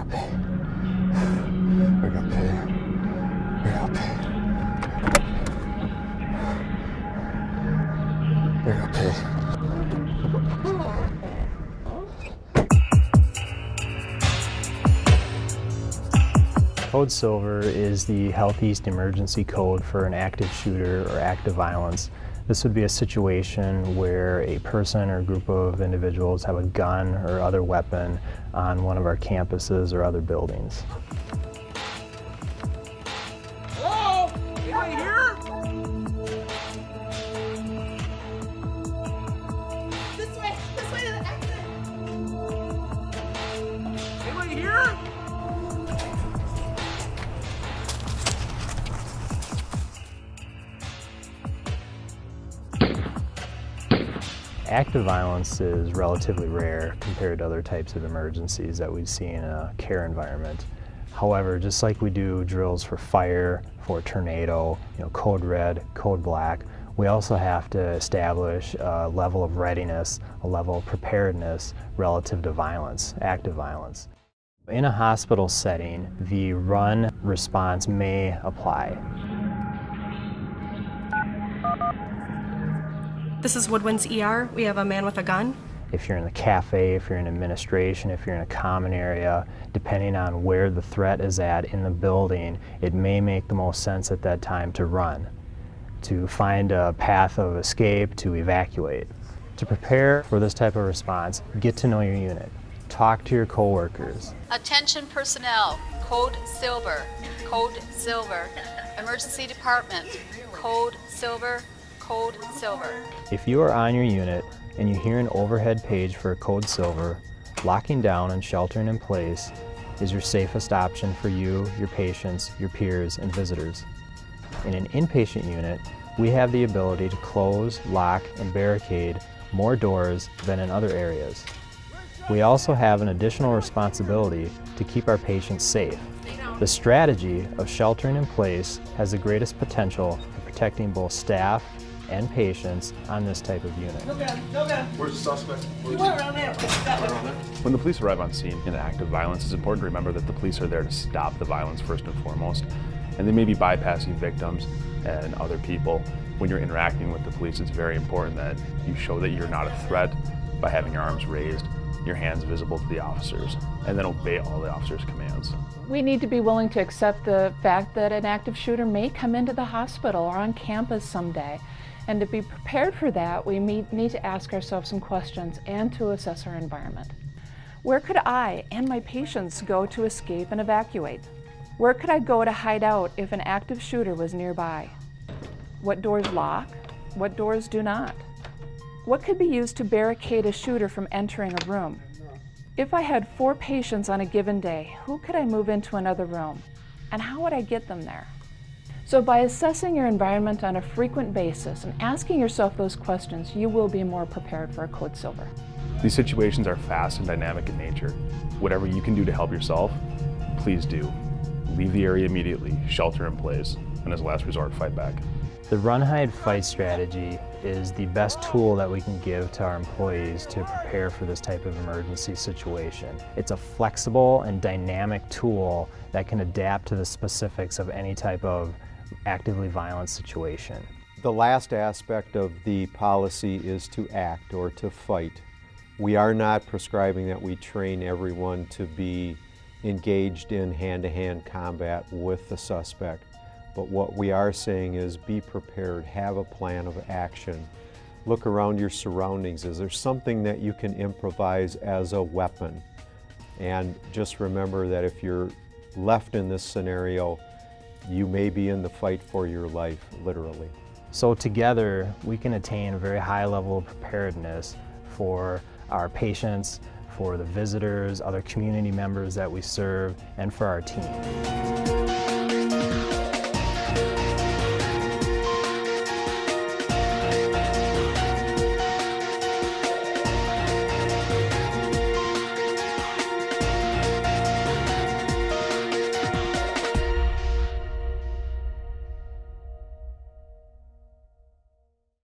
got pay. We got pay. We got pay. We got pay. Code Silver is the Health East emergency code for an active shooter or active violence. This would be a situation where a person or group of individuals have a gun or other weapon on one of our campuses or other buildings. Hello? Anybody here? This way to the exit. Anybody here? Active violence is relatively rare compared to other types of emergencies that we see in a care environment. However, just like we do drills for fire, for tornado, code red, code black, we also have to establish a level of readiness, a level of preparedness relative to violence, active violence. In a hospital setting, the run response may apply. This is Woodwinds ER. We have a man with a gun. If you're in the cafe, if you're in administration, if you're in a common area, depending on where the threat is at in the building, it may make the most sense at that time to run, to find a path of escape, to evacuate. To prepare for this type of response, get to know your unit. Talk to your coworkers. Attention personnel, code silver, code silver. Emergency department, code silver, code silver. If you are on your unit and you hear an overhead page for code silver, locking down and sheltering in place is your safest option for you, your patients, your peers, and visitors. In an inpatient unit, we have the ability to close, lock, and barricade more doors than in other areas. We also have an additional responsibility to keep our patients safe. The strategy of sheltering in place has the greatest potential for protecting both staff and patients on this type of unit. No gun. Where's the suspect? He went around there. That way. When the police arrive on scene in active violence, it's important to remember that the police are there to stop the violence first and foremost. And they may be bypassing victims and other people. When you're interacting with the police, it's very important that you show that you're not a threat by having your arms raised, your hands visible to the officers, and then obey all the officers' commands. We need to be willing to accept the fact that an active shooter may come into the hospital or on campus someday. And to be prepared for that, we need to ask ourselves some questions and to assess our environment. Where could I and my patients go to escape and evacuate? Where could I go to hide out if an active shooter was nearby? What doors lock? What doors do not? What could be used to barricade a shooter from entering a room? If I had 4 patients on a given day, who could I move into another room? And how would I get them there? So by assessing your environment on a frequent basis and asking yourself those questions, you will be more prepared for a code silver. These situations are fast and dynamic in nature. Whatever you can do to help yourself, please do. Leave the area immediately, shelter in place, and as a last resort, fight back. The run, hide, fight strategy is the best tool that we can give to our employees to prepare for this type of emergency situation. It's a flexible and dynamic tool that can adapt to the specifics of any type of actively violent situation. The last aspect of the policy is to act or to fight. We are not prescribing that we train everyone to be engaged in hand-to-hand combat with the suspect. But what we are saying is be prepared, have a plan of action. Look around your surroundings. Is there something that you can improvise as a weapon? And just remember that if you're left in this scenario, you may be in the fight for your life, literally. So together, we can attain a very high level of preparedness for our patients, for the visitors, other community members that we serve, and for our team.